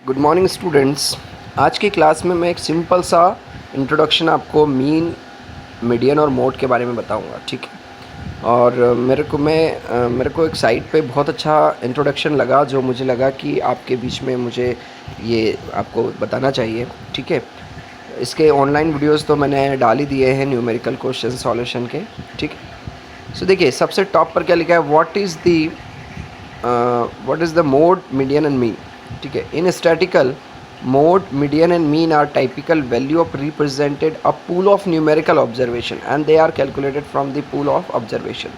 Good morning students. आज की class में मैं एक सिंपल सा इंट्रोडक्शन आपको मीन, मीडियन और मोड के बारे में बताऊंगा, ठीक है। और मेरे को एक साइट पे बहुत अच्छा इंट्रोडक्शन लगा, जो मुझे लगा कि आपके बीच में मुझे ये आपको बताना चाहिए, ठीक है। इसके ऑनलाइन वीडियोस तो मैंने डाल ही दिए हैं, न्यूमेरिकल क्वेश्चन सॉल्यूशन के, ठीक है। सो देखिए, सबसे टॉप पर क्या लिखा है, what is the mode, median and mean, ठीक है। In statical, mode, median and mean are typical value of represented a pool of numerical observation and they are calculated from the pool of observation.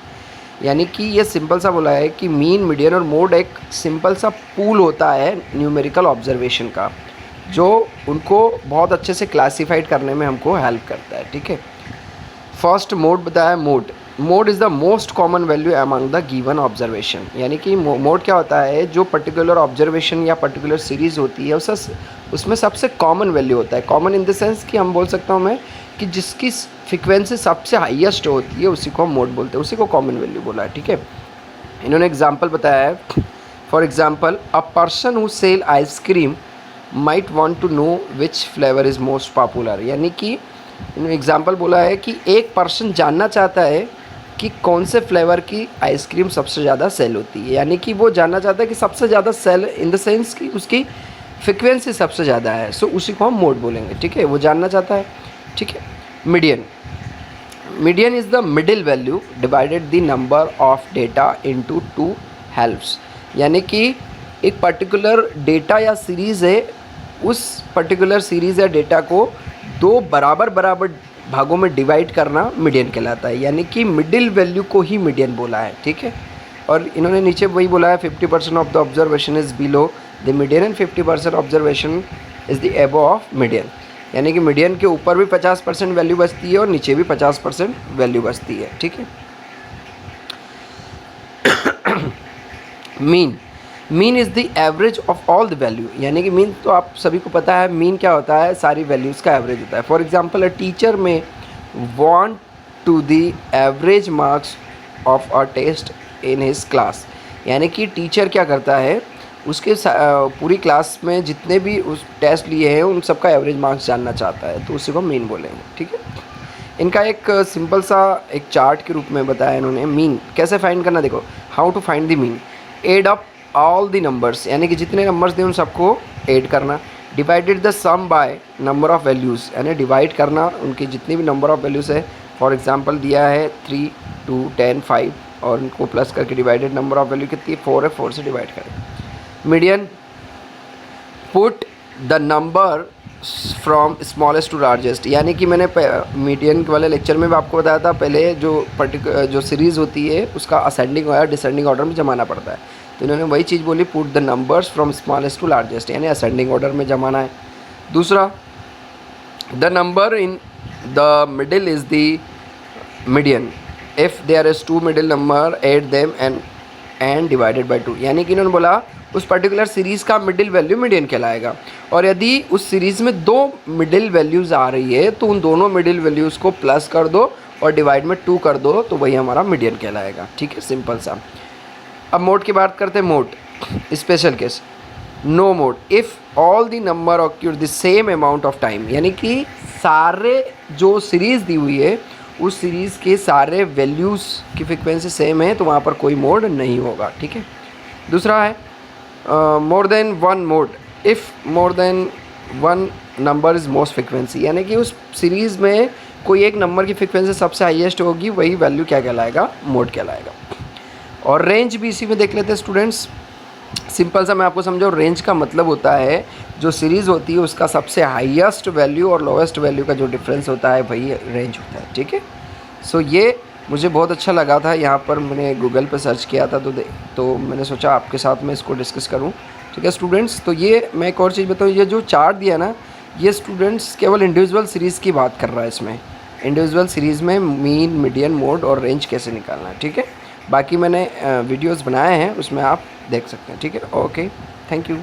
यानी कि ये simple सा बोला है कि mean, median और मोड एक सिंपल सा पूल होता है न्यूमेरिकल ऑब्जर्वेशन का, जो उनको बहुत अच्छे से क्लासीफाइड करने में हमको हेल्प करता है, ठीक है। फर्स्ट मोड बताया, mode is the most common value among the given observation. यानी कि मोड क्या होता है, जो पर्टिकुलर ऑब्जर्वेशन या पर्टिकुलर सीरीज़ होती है उसमें सबसे कॉमन वैल्यू होता है। कॉमन इन द सेंस कि हम बोल सकता हूँ मैं कि जिसकी फ्रिक्वेंसी सबसे हाईएस्ट होती है उसी को हम मोड बोलते हैं, उसी को कॉमन वैल्यू बोला है, ठीक है। इन्होंने एग्जाम्पल बताया है, for example a person who sell ice cream might want to know which flavour is most popular. यानी कि इन्होंने एग्जाम्पल बोला है कि एक पर्सन जानना चाहता है कि कौन से फ्लेवर की आइसक्रीम सबसे ज़्यादा सेल होती है। यानी कि वो जानना चाहता है कि सबसे ज़्यादा सेल इन द सेंस कि उसकी फ्रिक्वेंसी सबसे ज़्यादा है, सो उसी को हम मोड बोलेंगे, ठीक है। वो जानना चाहता है, ठीक है। Median is the middle value divided the number of data into two halfs. यानी कि एक पर्टिकुलर डेटा या सीरीज़ है, उस पर्टिकुलर सीरीज़ या डेटा को दो बराबर भागों में डिवाइड करना मीडियन कहलाता है। यानी कि मिडिल वैल्यू को ही मीडियन बोला है, ठीक है। और इन्होंने नीचे वही बोला है, 50% of the observation is below the median and 50% observation is the above of median. यानी कि मीडियन के ऊपर भी 50% वैल्यू बचती है और नीचे भी 50% वैल्यू बचती है, ठीक है। Mean is the average of all the value. यानी कि मीन तो आप सभी को पता है, मीन क्या होता है, सारी वैल्यूज़ का एवरेज होता है। For example a teacher may want to the average marks of a test in his class. यानी कि टीचर क्या करता है, उसके पूरी क्लास में जितने भी उस टेस्ट लिए हैं उन सबका एवरेज मार्क्स जानना चाहता है, तो उसी को मीन बोलेंगे, ठीक है। इनका एक सिंपल सा एक चार्ट के रूप में बताया इन्होंने। मीन कैसे फाइंड करना, देखो, how to find the mean, add up all the numbers. यानी कि जितने नंबर्स दें उन सबको ऐड करना। Divided the sum by number of values, यानी डिवाइड करना उनकी जितनी भी नंबर ऑफ़ वैल्यूज़ है। फॉर एग्जांपल दिया है 3, 2, 10, 5 और उनको प्लस करके डिवाइडेड नंबर ऑफ़ वैल्यू कितनी है, 4 है, 4 से डिवाइड करें। Median, put the number from smallest to largest. यानी कि मैंने मीडियन वाले लेक्चर में भी आपको बताया था, पहले जो सीरीज़ होती है उसका असेंडिंग या डिसेंडिंग ऑर्डर में जमाना पड़ता है। तो इन्होंने वही चीज़ बोली, put the numbers from smallest to largest, यानी असेंडिंग ऑर्डर में जमाना है। दूसरा, the number in the middle is the median, if there is 2 middle number add them and divided by 2। यानी कि इन्होंने बोला उस पर्टिकुलर सीरीज़ का मिडिल वैल्यू मीडियन कहलाएगा, और यदि उस सीरीज़ में 2 मिडिल वैल्यूज़ आ रही है तो उन दोनों मिडिल वैल्यूज़ को प्लस कर दो और डिवाइड में 2 कर दो, तो वही हमारा मीडियन कहलाएगा, ठीक है, सिंपल सा। अब मोड की बात करते हैं। Mode special case, no mode if all the number occur the same amount of time. यानी कि सारे जो सीरीज़ दी हुई है उस सीरीज़ के सारे वैल्यूज़ की फ्रिक्वेंसी सेम है, तो वहाँ पर कोई मोड नहीं होगा, ठीक है। दूसरा है more than one mod, if more than one number is most frequency. यानी कि उस सीरीज़ में कोई एक नंबर की फ्रिक्वेंसी सबसे हाईएस्ट होगी, वही वैल्यू क्या कहलाएगा, मोड कहलाएगा। और रेंज भी इसी में देख लेते हैं स्टूडेंट्स। सिंपल सा मैं आपको समझाऊँ, रेंज का मतलब होता है जो सीरीज़ होती है उसका सबसे हाईएस्ट वैल्यू और लोएस्ट वैल्यू का जो डिफरेंस होता है वही रेंज होता है, ठीक है। सो ये मुझे बहुत अच्छा लगा था, यहाँ पर मैंने गूगल पर सर्च किया था, तो मैंने सोचा आपके साथ में इसको डिस्कस करूँ, ठीक है स्टूडेंट्स। तो ये मैं एक और चीज़ बताऊँ, ये जो चार्ट दिया ना, ये स्टूडेंट्स केवल इंडिविजुअल सीरीज़ की बात कर रहा है। इसमें इंडिविजुअल सीरीज़ में मीन, मीडियन, मोड और रेंज कैसे निकालना है, ठीक है। बाकी मैंने वीडियोस बनाए हैं, उसमें आप देख सकते हैं, ठीक है। Okay, thank you.